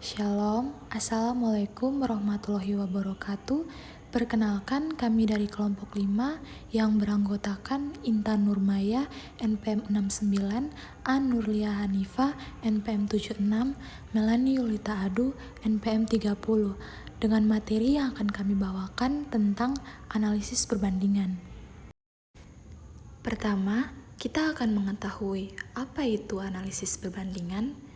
Shalom, Assalamualaikum warahmatullahi wabarakatuh. Perkenalkan, kami dari kelompok 5 yang beranggotakan Intan Nurmaya, NPM 69, An Nurlia Hanifah, NPM 76, Melani Yulita Adu, NPM 30, dengan materi yang akan kami bawakan tentang analisis perbandingan. Pertama, kita akan mengetahui apa itu analisis perbandingan.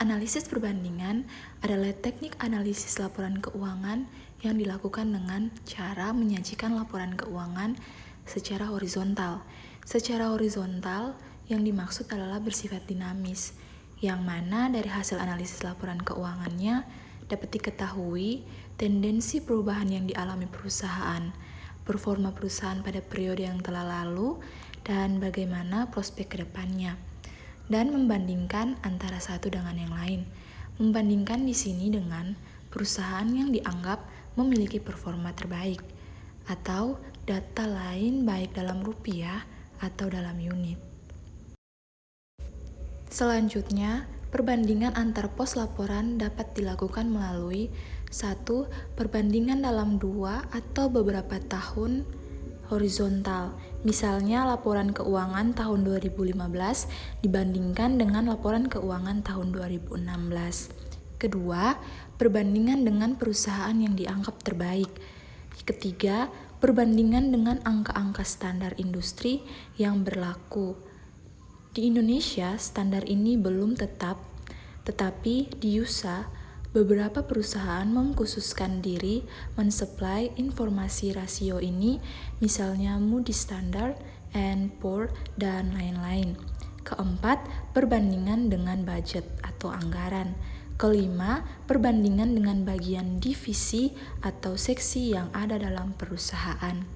Analisis perbandingan adalah teknik analisis laporan keuangan yang dilakukan dengan cara menyajikan laporan keuangan secara horizontal. Secara horizontal yang dimaksud adalah bersifat dinamis, yang mana dari hasil analisis laporan keuangannya dapat diketahui tendensi perubahan yang dialami perusahaan, performa perusahaan pada periode yang telah lalu, dan bagaimana prospek ke depannya. Dan membandingkan antara satu dengan yang lain. Membandingkan di sini dengan perusahaan yang dianggap memiliki performa terbaik atau data lain baik dalam rupiah atau dalam unit. Selanjutnya, perbandingan antar pos laporan dapat dilakukan melalui 1. Perbandingan dalam 2 atau beberapa tahun horizontal. Misalnya laporan keuangan tahun 2015 dibandingkan dengan laporan keuangan tahun 2016. Kedua, perbandingan dengan perusahaan yang dianggap terbaik. Ketiga, perbandingan dengan angka-angka standar industri yang berlaku. Di Indonesia, standar ini belum tetap, tetapi di USA, beberapa perusahaan mengkhususkan diri mensuplai informasi rasio ini, misalnya Moody's Standard, N4, dan lain-lain. Keempat, perbandingan dengan budget atau anggaran. Kelima, perbandingan dengan bagian divisi atau seksi yang ada dalam perusahaan.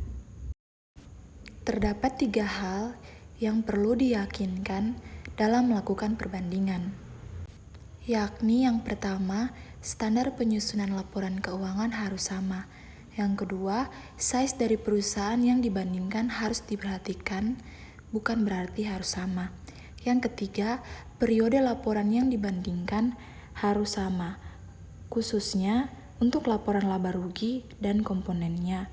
Terdapat 3 hal yang perlu diyakinkan dalam melakukan perbandingan, yakni yang pertama, standar penyusunan laporan keuangan harus sama. Yang kedua, size dari perusahaan yang dibandingkan harus diperhatikan, bukan berarti harus sama. Yang ketiga, periode laporan yang dibandingkan harus sama, khususnya untuk laporan laba rugi dan komponennya.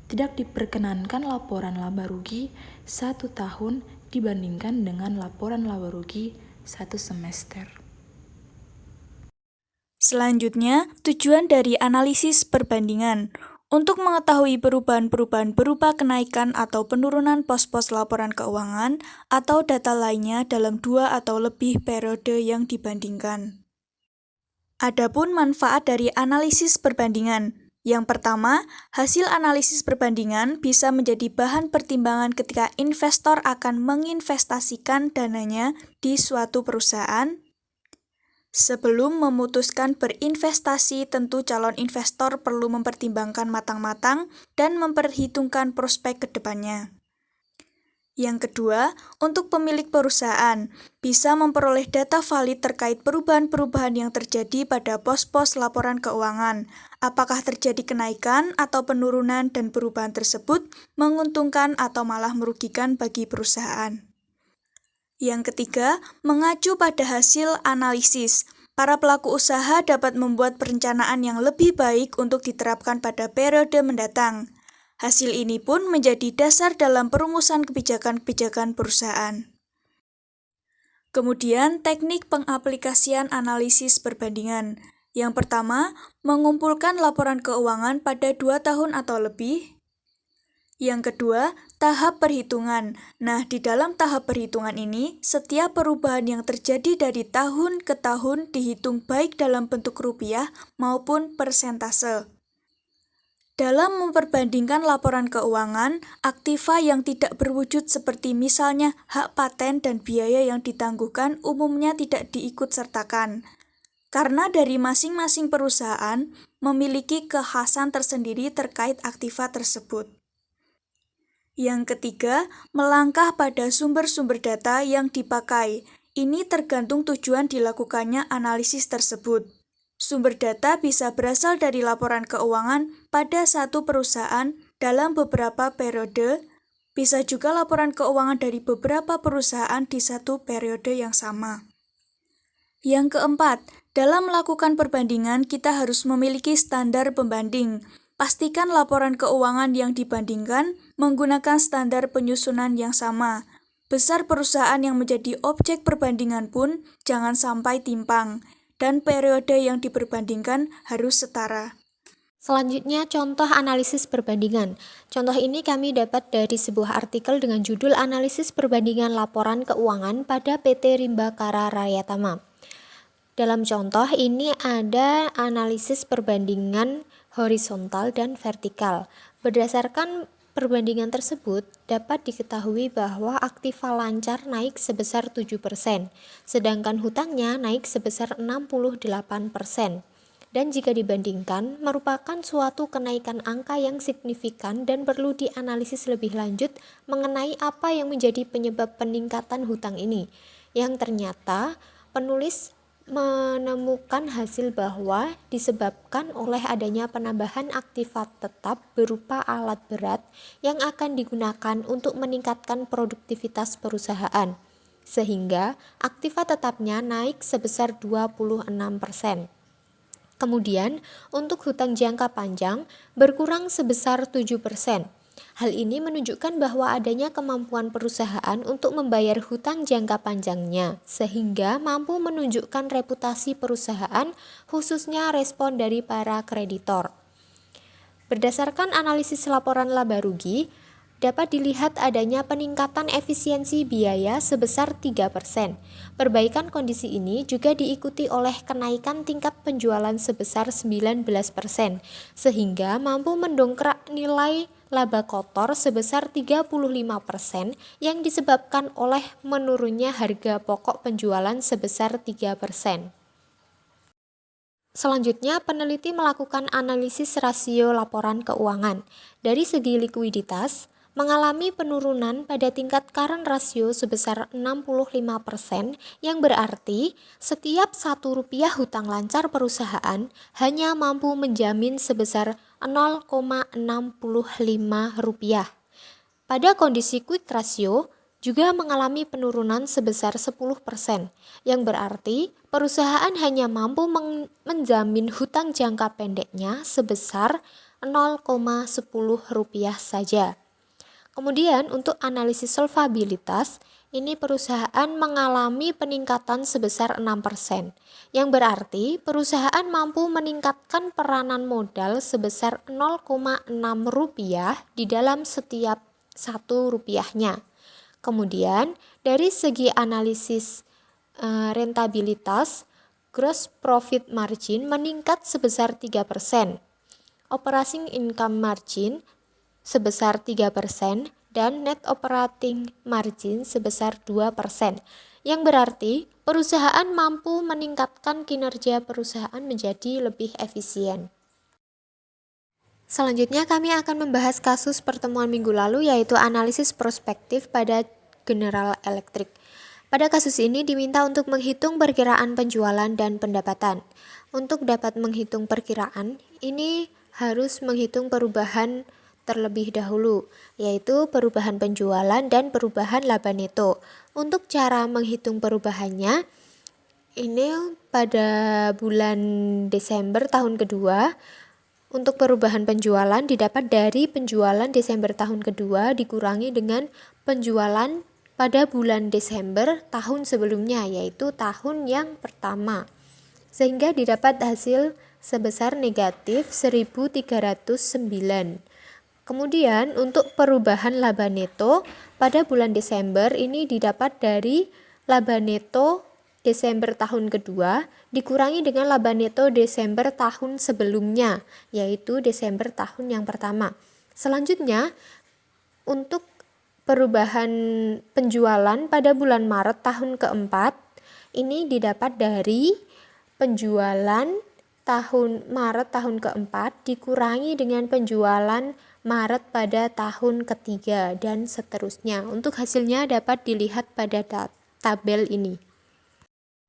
Tidak diperkenankan laporan laba rugi 1 tahun dibandingkan dengan laporan laba rugi 1 semester. Selanjutnya, tujuan dari analisis perbandingan untuk mengetahui perubahan-perubahan berupa kenaikan atau penurunan pos-pos laporan keuangan atau data lainnya dalam 2 atau lebih periode yang dibandingkan. Adapun manfaat dari analisis perbandingan. Yang pertama, hasil analisis perbandingan bisa menjadi bahan pertimbangan ketika investor akan menginvestasikan dananya di suatu perusahaan. Sebelum memutuskan berinvestasi, tentu calon investor perlu mempertimbangkan matang-matang dan memperhitungkan prospek ke depannya. Yang kedua, untuk pemilik perusahaan, bisa memperoleh data valid terkait perubahan-perubahan yang terjadi pada pos-pos laporan keuangan. Apakah terjadi kenaikan atau penurunan dan perubahan tersebut menguntungkan atau malah merugikan bagi perusahaan. Yang ketiga, mengacu pada hasil analisis. Para pelaku usaha dapat membuat perencanaan yang lebih baik untuk diterapkan pada periode mendatang. Hasil ini pun menjadi dasar dalam perumusan kebijakan-kebijakan perusahaan. Kemudian, teknik pengaplikasian analisis perbandingan. Yang pertama, mengumpulkan laporan keuangan pada 2 tahun atau lebih. Yang kedua, tahap perhitungan. Nah, di dalam tahap perhitungan ini, setiap perubahan yang terjadi dari tahun ke tahun dihitung baik dalam bentuk rupiah maupun persentase. Dalam memperbandingkan laporan keuangan, aktiva yang tidak berwujud seperti misalnya hak paten dan biaya yang ditangguhkan umumnya tidak diikutsertakan. Karena dari masing-masing perusahaan memiliki kekhasan tersendiri terkait aktiva tersebut. Yang ketiga, melangkah pada sumber-sumber data yang dipakai. Ini tergantung tujuan dilakukannya analisis tersebut. Sumber data bisa berasal dari laporan keuangan pada satu perusahaan dalam beberapa periode, bisa juga laporan keuangan dari beberapa perusahaan di satu periode yang sama. Yang keempat, dalam melakukan perbandingan kita harus memiliki standar pembanding. Pastikan laporan keuangan yang dibandingkan menggunakan standar penyusunan yang sama. Besar perusahaan yang menjadi objek perbandingan pun jangan sampai timpang, dan periode yang diperbandingkan harus setara. Selanjutnya, contoh analisis perbandingan. Contoh ini kami dapat dari sebuah artikel dengan judul Analisis Perbandingan Laporan Keuangan pada PT Rimba Kara Rayatama. Dalam contoh ini ada analisis perbandingan horizontal dan vertikal. Berdasarkan perbandingan tersebut, dapat diketahui bahwa aktiva lancar naik sebesar 7%, sedangkan hutangnya naik sebesar 68%. Dan jika dibandingkan, merupakan suatu kenaikan angka yang signifikan dan perlu dianalisis lebih lanjut mengenai apa yang menjadi penyebab peningkatan hutang ini, yang ternyata penulis menemukan hasil bahwa disebabkan oleh adanya penambahan aktiva tetap berupa alat berat yang akan digunakan untuk meningkatkan produktivitas perusahaan, sehingga aktiva tetapnya naik sebesar 26%. Kemudian, untuk hutang jangka panjang berkurang sebesar 7%. Hal ini menunjukkan bahwa adanya kemampuan perusahaan untuk membayar hutang jangka panjangnya, sehingga mampu menunjukkan reputasi perusahaan, khususnya respon dari para kreditor. Berdasarkan analisis laporan laba rugi, dapat dilihat adanya peningkatan efisiensi biaya sebesar 3%. Perbaikan kondisi ini juga diikuti oleh kenaikan tingkat penjualan sebesar 19%, sehingga mampu mendongkrak nilai laba kotor sebesar 35% yang disebabkan oleh menurunnya harga pokok penjualan sebesar 3%. Selanjutnya, peneliti melakukan analisis rasio laporan keuangan. Dari segi likuiditas, mengalami penurunan pada tingkat current ratio sebesar 65%, yang berarti setiap Rp1 hutang lancar perusahaan hanya mampu menjamin sebesar Rp0,65. Pada kondisi quick ratio juga mengalami penurunan sebesar 10%, yang berarti perusahaan hanya mampu menjamin hutang jangka pendeknya sebesar Rp0,10 saja. Kemudian untuk analisis solvabilitas, ini perusahaan mengalami peningkatan sebesar 6%, yang berarti perusahaan mampu meningkatkan peranan modal sebesar Rp0,6 di dalam setiap Rp1-nya. Kemudian dari segi analisis rentabilitas, gross profit margin meningkat sebesar 3%, operating income margin sebesar 3%, dan net operating margin sebesar 2%, yang berarti perusahaan mampu meningkatkan kinerja perusahaan menjadi lebih efisien. Selanjutnya kami akan membahas kasus pertemuan minggu lalu, yaitu analisis prospektif pada General Electric. Pada kasus ini diminta untuk menghitung perkiraan penjualan dan pendapatan. Untuk dapat menghitung perkiraan, ini harus menghitung perubahan terlebih dahulu, yaitu perubahan penjualan dan perubahan laba neto. Untuk cara menghitung perubahannya, ini pada bulan Desember tahun kedua, untuk perubahan penjualan didapat dari penjualan Desember tahun kedua dikurangi dengan penjualan pada bulan Desember tahun sebelumnya, yaitu tahun yang pertama, sehingga didapat hasil sebesar negatif 1.309. Kemudian untuk perubahan laba neto pada bulan Desember ini didapat dari laba neto Desember tahun kedua dikurangi dengan laba neto Desember tahun sebelumnya, yaitu Desember tahun yang pertama. Selanjutnya, untuk perubahan penjualan pada bulan Maret tahun keempat, ini didapat dari penjualan Maret tahun keempat dikurangi dengan penjualan Maret pada tahun ketiga, dan seterusnya. Untuk hasilnya dapat dilihat pada tabel ini.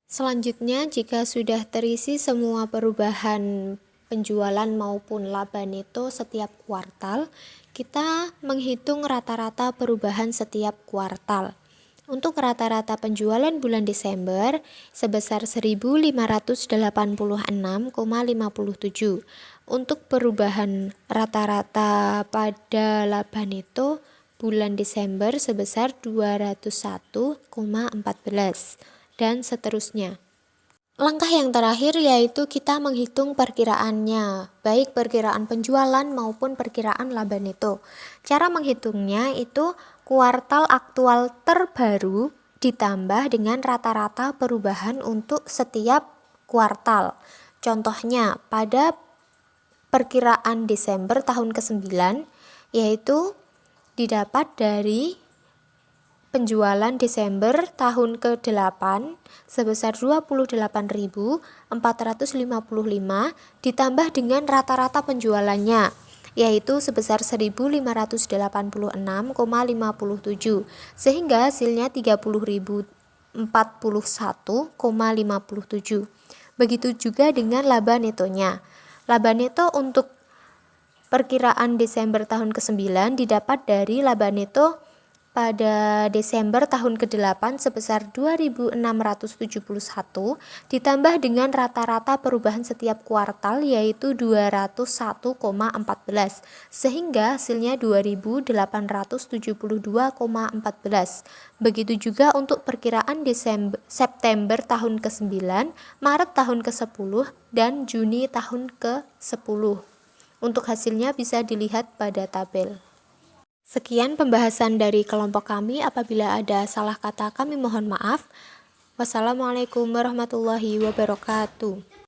Selanjutnya, jika sudah terisi semua perubahan penjualan maupun laba neto setiap kuartal, kita menghitung rata-rata perubahan setiap kuartal. Untuk rata-rata penjualan bulan Desember sebesar 1.586,57. Untuk perubahan rata-rata pada laba neto bulan Desember sebesar 201,14 dan seterusnya. Langkah yang terakhir yaitu kita menghitung perkiraannya, baik perkiraan penjualan maupun perkiraan laba neto. Cara menghitungnya itu kuartal aktual terbaru ditambah dengan rata-rata perubahan untuk setiap kuartal. Contohnya pada perkiraan Desember tahun ke-9 yaitu didapat dari penjualan Desember tahun ke-8 sebesar 28.455 ditambah dengan rata-rata penjualannya yaitu sebesar 1.586,57 sehingga hasilnya 30.041,57. Begitu juga dengan laba netonya. Laba neto untuk perkiraan Desember tahun ke-9 didapat dari laba neto pada Desember tahun ke-8 sebesar 2.671 ditambah dengan rata-rata perubahan setiap kuartal yaitu 201,14 sehingga hasilnya 2.872,14. Begitu juga untuk perkiraan September tahun ke-9, Maret tahun ke-10 dan Juni tahun ke-10. Untuk hasilnya bisa dilihat pada tabel. Sekian pembahasan dari kelompok kami. Apabila ada salah kata kami mohon maaf. Wassalamualaikum warahmatullahi wabarakatuh.